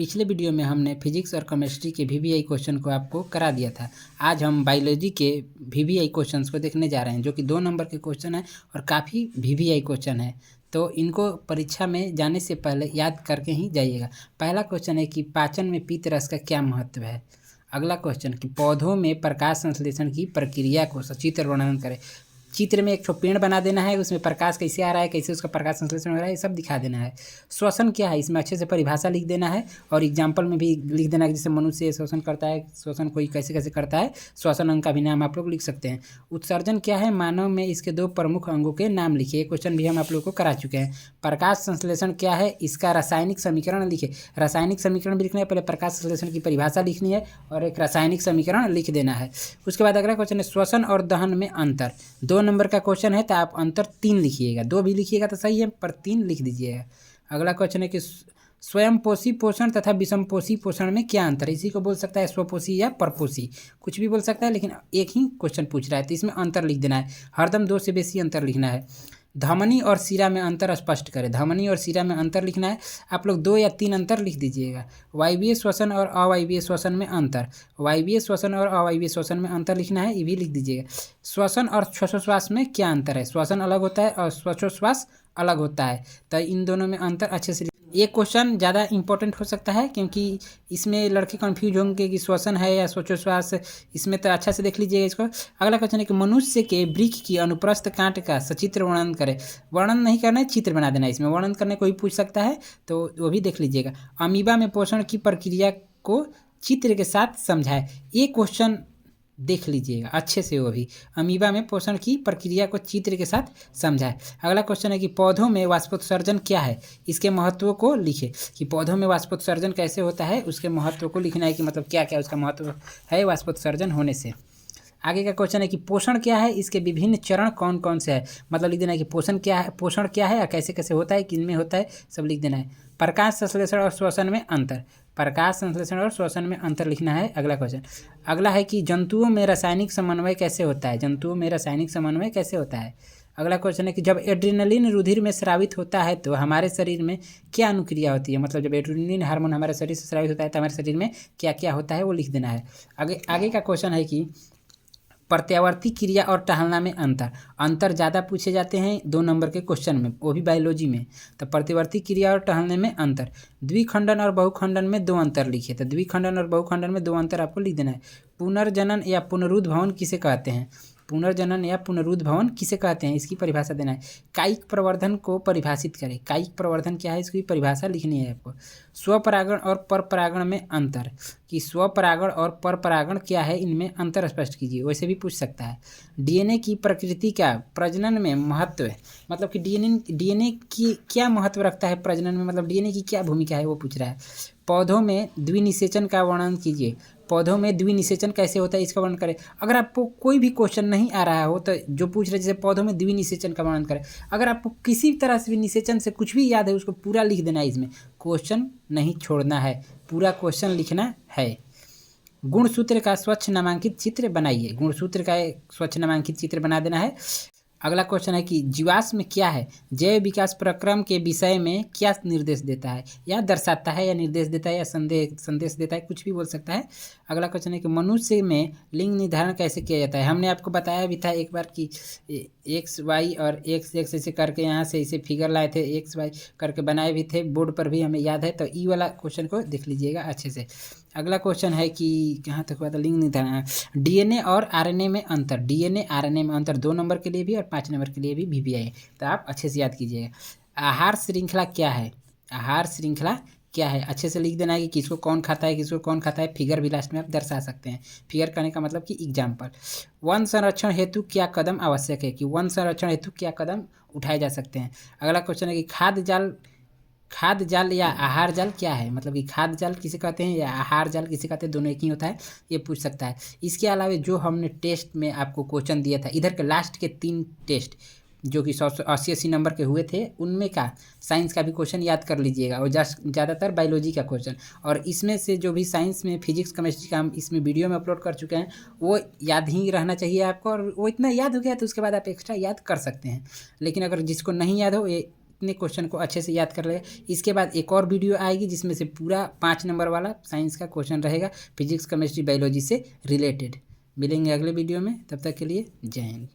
पिछले वीडियो में हमने फिजिक्स और केमिस्ट्री के वीवीआई क्वेश्चन को आपको करा दिया था। आज हम बायोलॉजी के वीवीआई क्वेश्चंस को देखने जा रहे हैं, जो कि 2 नंबर के क्वेश्चन है और काफ़ी वीवीआई क्वेश्चन है। तो इनको परीक्षा में जाने से पहले याद करके ही जाइएगा। पहला क्वेश्चन है कि पाचन में पीत रस का क्या महत्व है। अगला क्वेश्चन कि पौधों में प्रकाश संश्लेषण की प्रक्रिया को सचित्र वर्णन करें। चित्र में एक ठो पेड़ बना देना है, उसमें प्रकाश कैसे आ रहा है, कैसे उसका प्रकाश संश्लेषण हो रहा है, ये सब दिखा देना है। श्वसन क्या है, इसमें अच्छे से परिभाषा लिख देना है और एग्जाम्पल में भी लिख देना है, जैसे मनुष्य श्वसन करता है, श्वसन कोई कैसे कैसे करता है, श्वसन अंग का भी नाम आप लोग लिख सकते हैं। उत्सर्जन क्या है, मानव में इसके 2 प्रमुख अंगों के नाम लिखिए। क्वेश्चन भी हम आप लोग को करा चुके हैं। प्रकाश संश्लेषण क्या है, इसका रासायनिक समीकरण लिखे। रासायनिक समीकरण भी लिखना है, पहले प्रकाश संश्लेषण की परिभाषा लिखनी है और एक रासायनिक समीकरण लिख देना है। उसके बाद अगला क्वेश्चन है श्वसन और दहन में अंतर। 2 नंबर का क्वेश्चन है, तो आप अंतर 3 लिखिएगा। 2 भी लिखिएगा तो सही है, पर 3 लिख दीजिएगा। अगला क्वेश्चन है कि स्वयंपोषी पोषण तथा विषमपोषी पोषण में क्या अंतर है। इसी को बोल सकता है स्वपोषी या परपोषी, कुछ भी बोल सकता है, लेकिन एक ही क्वेश्चन पूछ रहा है तो इसमें अंतर लिख देना है। हरदम 2 से बेसी अंतर लिखना है। धमनी और शिरा में अंतर स्पष्ट करें। धमनी और शिरा में अंतर लिखना है, आप लोग 2 या 3 अंतर लिख दीजिएगा। वायवीय श्वसन और अवायवीय श्वसन में अंतर। वायवीय श्वसन और अवायवीय श्वसन में अंतर लिखना है, ये भी लिख दीजिएगा। श्वसन और श्वासोच्छ्वास में क्या अंतर है। श्वसन अलग होता है और श्वासोच्छ्वास अलग होता है, तो इन दोनों में अंतर अच्छे से। ये क्वेश्चन ज़्यादा इंपॉर्टेंट हो सकता है क्योंकि इसमें लड़के कंफ्यूज होंगे कि श्वसन है या श्वासोच्छ्वास, इसमें तो अच्छा से देख लीजिएगा इसको। अगला क्वेश्चन है कि मनुष्य के वृक्क की अनुप्रस्थ कांट का सचित्र वर्णन करें। वर्णन नहीं करना है, चित्र बना देना है। इसमें वर्णन करने कोई पूछ सकता है तो वो भी देख लीजिएगा। अमीबा में पोषण की प्रक्रिया को चित्र के साथ समझाए। ये क्वेश्चन देख लीजिएगा अच्छे से, वो भी अमीबा में पोषण की प्रक्रिया को चित्र के साथ समझाए। अगला क्वेश्चन है कि पौधों में वाष्पोत्सर्जन क्या है, इसके महत्व को लिखे। कि पौधों में वाष्पोत्सर्जन कैसे होता है, उसके महत्व को लिखना है कि मतलब क्या क्या उसका महत्व है वाष्पोत्सर्जन होने से। आगे का क्वेश्चन है कि पोषण क्या है, इसके विभिन्न चरण कौन कौन से है। मतलब लिख देना है कि पोषण क्या है और कैसे कैसे होता है, किन में होता है, सब लिख देना है। प्रकाश संश्लेषण और श्वसन में अंतर। प्रकाश संश्लेषण और श्वसन में अंतर लिखना है। अगला क्वेश्चन अगला है कि जंतुओं में रासायनिक समन्वय कैसे होता है। जंतुओं में रासायनिक समन्वय कैसे होता है। अगला क्वेश्चन है कि जब एड्रेनलिन रुधिर में स्रावित होता है तो हमारे शरीर में क्या अनुक्रिया होती है। मतलब जब एड्रेनलिन हार्मोन हमारे शरीर से स्रावित होता है तो हमारे शरीर में क्या क्या होता है, वो लिख देना है। आगे का क्वेश्चन है कि प्रत्यावर्ती क्रिया और टहलना में अंतर ज़्यादा पूछे जाते हैं 2 नंबर के क्वेश्चन में, वो भी बायोलॉजी में। तो प्रत्यावर्ती क्रिया और टहलने में अंतर। द्विखंडन और बहुखंडन में 2 अंतर लिखिए। तो द्विखंडन और बहुखंडन में 2 अंतर आपको लिख देना है। पुनर्जनन या पुनरुद्भवन किसे कहते हैं। पुनर्जनन या पुनरुद्भवन किसे कहते हैं, इसकी परिभाषा देना है। कायिक प्रवर्धन को परिभाषित करें। कायिक प्रवर्धन क्या है, इसकी परिभाषा लिखनी है आपको। स्वपरागण और परपरागण में अंतर। कि स्वपरागण और परपरागण क्या है, इनमें अंतर स्पष्ट कीजिए, वैसे भी पूछ सकता है। डीएनए की प्रकृति क्या प्रजनन में महत्व है। मतलब कि डीएनए की क्या महत्व रखता है प्रजनन में, मतलब डीएनए की क्या भूमिका है, वो पूछ रहा है। पौधों में द्विनिषेचन का वर्णन कीजिए। पौधों में द्विनिषेचन कैसे होता है, इसका वर्णन करें। अगर आपको कोई भी क्वेश्चन नहीं आ रहा हो तो जो पूछ रहे जैसे पौधों में द्विनिषेचन का वर्णन करें, अगर आपको किसी तरह से भी निषेचन से कुछ भी याद है उसको पूरा लिख देना है। इसमें क्वेश्चन नहीं छोड़ना है, पूरा क्वेश्चन लिखना है। गुणसूत्र का स्वच्छ नामांकित चित्र बनाइए। गुणसूत्र का स्वच्छ नामांकित चित्र बना देना है। अगला क्वेश्चन है कि जीवाश्म क्या है, जैव विकास प्रक्रम के विषय में क्या निर्देश देता है, या दर्शाता है, या निर्देश देता है, या संदेश देता है, कुछ भी बोल सकता है। अगला क्वेश्चन है कि मनुष्य में लिंग निर्धारण कैसे किया जाता है। हमने आपको बताया भी था एक बार कि एक्स वाई और एक्स ऐसे करके यहाँ से इसे फिगर लाए थे, एक्स वाई करके बनाए भी थे, बोर्ड पर भी हमें याद है। तो ई वाला क्वेश्चन को देख लीजिएगा अच्छे से। अगला क्वेश्चन है कि कहाँ तक हुआ था, लिंग निर्धारण। डीएनए और आरएनए में अंतर। डीएनए आरएनए में अंतर 2 नंबर के लिए भी और 5 नंबर के लिए भी वीवीआई है, तो आप अच्छे से याद कीजिएगा। आहार श्रृंखला क्या है। आहार श्रृंखला क्या है, अच्छे से लिख देना है कि किसको कौन खाता है, किसको कौन खाता है। फिगर भी लास्ट में आप दर्शा सकते हैं। फिगर करने का मतलब कि एग्जाम्पल। वन संरक्षण हेतु क्या कदम आवश्यक है। कि वन संरक्षण हेतु क्या कदम उठाए जा सकते हैं। अगला क्वेश्चन है कि खाद्य जाल या आहार जाल क्या है। मतलब कि खाद्य जाल किसे कहते हैं या आहार जाल किसे कहते हैं, दोनों एक ही होता है, ये पूछ सकता है। इसके अलावा जो हमने टेस्ट में आपको क्वेश्चन दिया था, इधर के लास्ट के 3 टेस्ट जो कि 180 नंबर के हुए थे, उनमें का साइंस का भी क्वेश्चन याद कर लीजिएगा और ज़्यादातर बायोलॉजी का क्वेश्चन। और इसमें से जो भी साइंस में फिजिक्स केमिस्ट्री का हम इसमें वीडियो में अपलोड कर चुके हैं, वो याद ही रहना चाहिए आपको। और वो इतना याद हो गया तो उसके बाद आप एक्स्ट्रा याद कर सकते हैं। लेकिन अगर जिसको नहीं याद हो, ये इतने क्वेश्चन को अच्छे से याद कर लेगा। इसके बाद एक और वीडियो आएगी जिसमें से पूरा 5 नंबर वाला साइंस का क्वेश्चन रहेगा, फिजिक्स केमिस्ट्री बायोलॉजी से रिलेटेड। मिलेंगे अगले वीडियो में, तब तक के लिए जय हिंद।